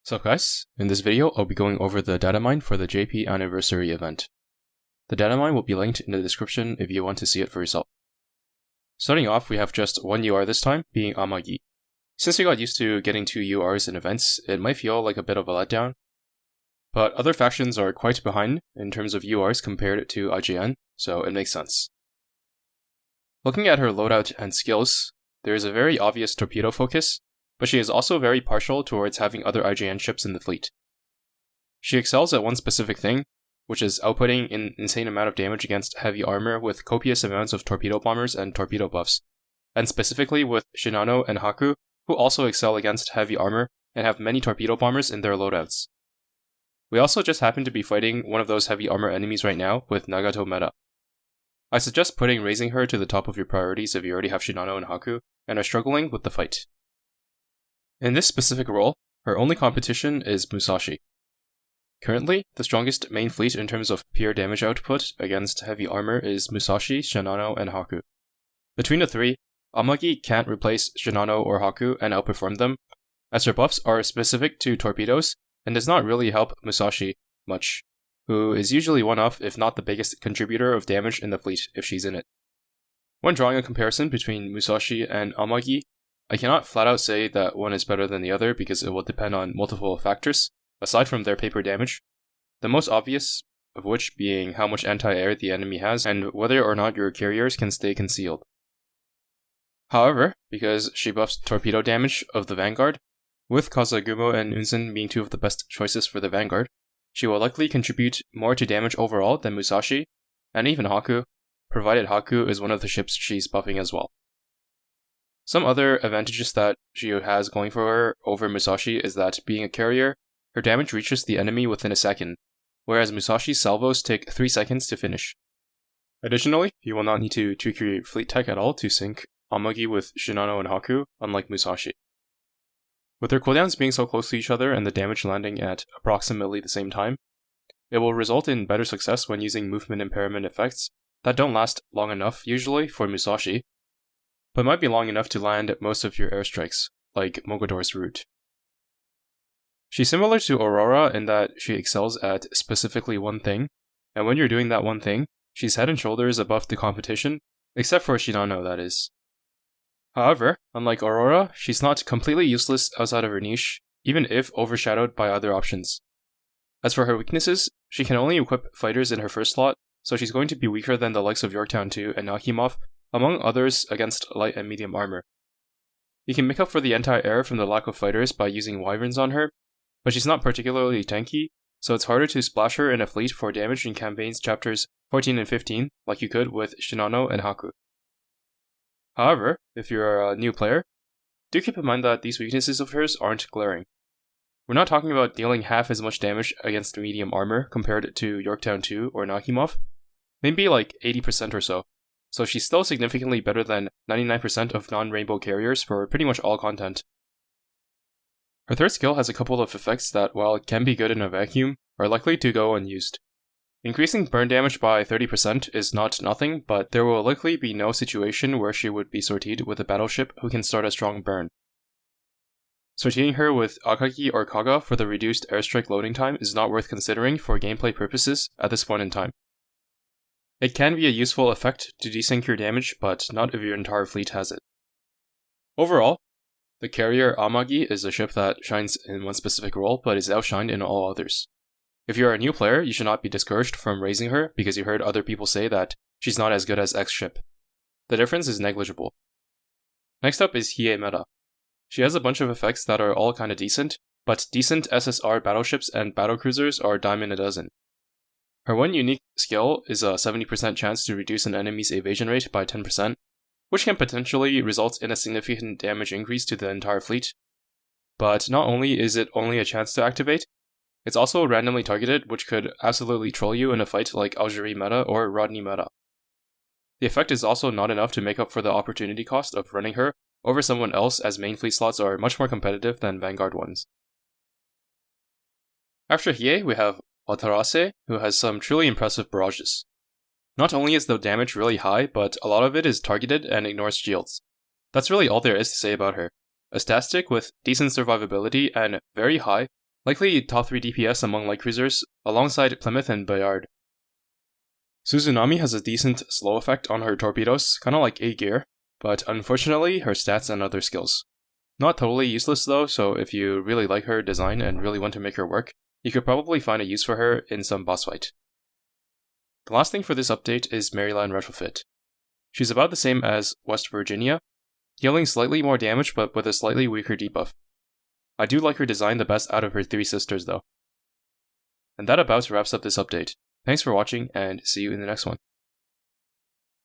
Sup guys, in this video I'll be going over the data mine for the JP anniversary event. The data mine will be linked in the description if you want to see it for yourself. Starting off, we have just one UR this time, being Amagi. Since we got used to getting 2 URs in events, it might feel like a bit of a letdown, but other factions are quite behind in terms of URs compared to IGN, so it makes sense. Looking at her loadout and skills, there is a very obvious torpedo focus, but she is also very partial towards having other IGN ships in the fleet. She excels at one specific thing, which is outputting an insane amount of damage against heavy armor with copious amounts of torpedo bombers and torpedo buffs, and specifically with Shinano and Haku, who also excel against heavy armor and have many torpedo bombers in their loadouts. We also just happen to be fighting one of those heavy armor enemies right now with Nagato meta. I suggest raising her to the top of your priorities if you already have Shinano and Haku and are struggling with the fight. In this specific role, her only competition is Musashi. Currently, the strongest main fleet in terms of pure damage output against heavy armor is Musashi, Shinano, and Haku. Between the three, Amagi can't replace Shinano or Haku and outperform them, as her buffs are specific to torpedoes and does not really help Musashi much, who is usually one of, if not the biggest contributor of damage in the fleet if she's in it. When drawing a comparison between Musashi and Amagi, I cannot flat out say that one is better than the other because it will depend on multiple factors, aside from their paper damage, the most obvious of which being how much anti-air the enemy has and whether or not your carriers can stay concealed. However, because she buffs torpedo damage of the Vanguard, with Kazagumo and Unzen being two of the best choices for the Vanguard, she will likely contribute more to damage overall than Musashi, and even Haku, provided Haku is one of the ships she's buffing as well. Some other advantages that she has going for her over Musashi is that, being a carrier, her damage reaches the enemy within a second, whereas Musashi's salvos take 3 seconds to finish. Additionally, you will not need to tweak your fleet tech at all to sync Amagi with Shinano and Haku, unlike Musashi. With their cooldowns being so close to each other and the damage landing at approximately the same time, it will result in better success when using movement impairment effects that don't last long enough, usually, for Musashi, but might be long enough to land most of your airstrikes, like Mogador's route. She's similar to Aurora in that she excels at specifically one thing, and when you're doing that one thing, she's head and shoulders above the competition, except for Shinano, that is. However, unlike Aurora, she's not completely useless outside of her niche, even if overshadowed by other options. As for her weaknesses, she can only equip fighters in her first slot, so she's going to be weaker than the likes of Yorktown 2 and Nakhimov, among others against light and medium armor. You can make up for the anti-air from the lack of fighters by using wyverns on her, but she's not particularly tanky, so it's harder to splash her in a fleet for damage in campaigns chapters 14 and 15, like you could with Shinano and Haku. However, if you're a new player, do keep in mind that these weaknesses of hers aren't glaring. We're not talking about dealing half as much damage against medium armor compared to Yorktown 2 or Nakhimov, maybe like 80% or so she's still significantly better than 99% of non-rainbow carriers for pretty much all content. Her third skill has a couple of effects that, while it can be good in a vacuum, are likely to go unused. Increasing burn damage by 30% is not nothing, but there will likely be no situation where she would be sortied with a battleship who can start a strong burn. Sorting her with Akagi or Kaga for the reduced airstrike loading time is not worth considering for gameplay purposes at this point in time. It can be a useful effect to desync your damage, but not if your entire fleet has it. Overall, the carrier Amagi is a ship that shines in one specific role, but is outshined in all others. If you're a new player, you should not be discouraged from raising her because you heard other people say that she's not as good as X ship. The difference is negligible. Next up is Hiei meta. She has a bunch of effects that are all kinda decent, but decent SSR battleships and battlecruisers are a dime in a dozen. Her one unique skill is a 70% chance to reduce an enemy's evasion rate by 10%, which can potentially result in a significant damage increase to the entire fleet. But not only is it only a chance to activate, it's also randomly targeted, which could absolutely troll you in a fight like Azur meta or Rodney meta. The effect is also not enough to make up for the opportunity cost of running her over someone else, as main fleet slots are much more competitive than Vanguard ones. After Hiei, we have Watarase, who has some truly impressive barrages. Not only is the damage really high, but a lot of it is targeted and ignores shields. That's really all there is to say about her. A stat stick with decent survivability and very high, Likely top 3 DPS among light cruisers, alongside Plymouth and Bayard. Susami has a decent slow effect on her torpedoes, kinda like A-Gear, but unfortunately her stats and other skills. Not totally useless though, so if you really like her design and really want to make her work, you could probably find a use for her in some boss fight. The last thing for this update is Maryan retrofit. She's about the same as West Virginia, dealing slightly more damage but with a slightly weaker debuff. I do like her design the best out of her 3 sisters though. And that about wraps up this update. Thanks for watching and see you in the next one.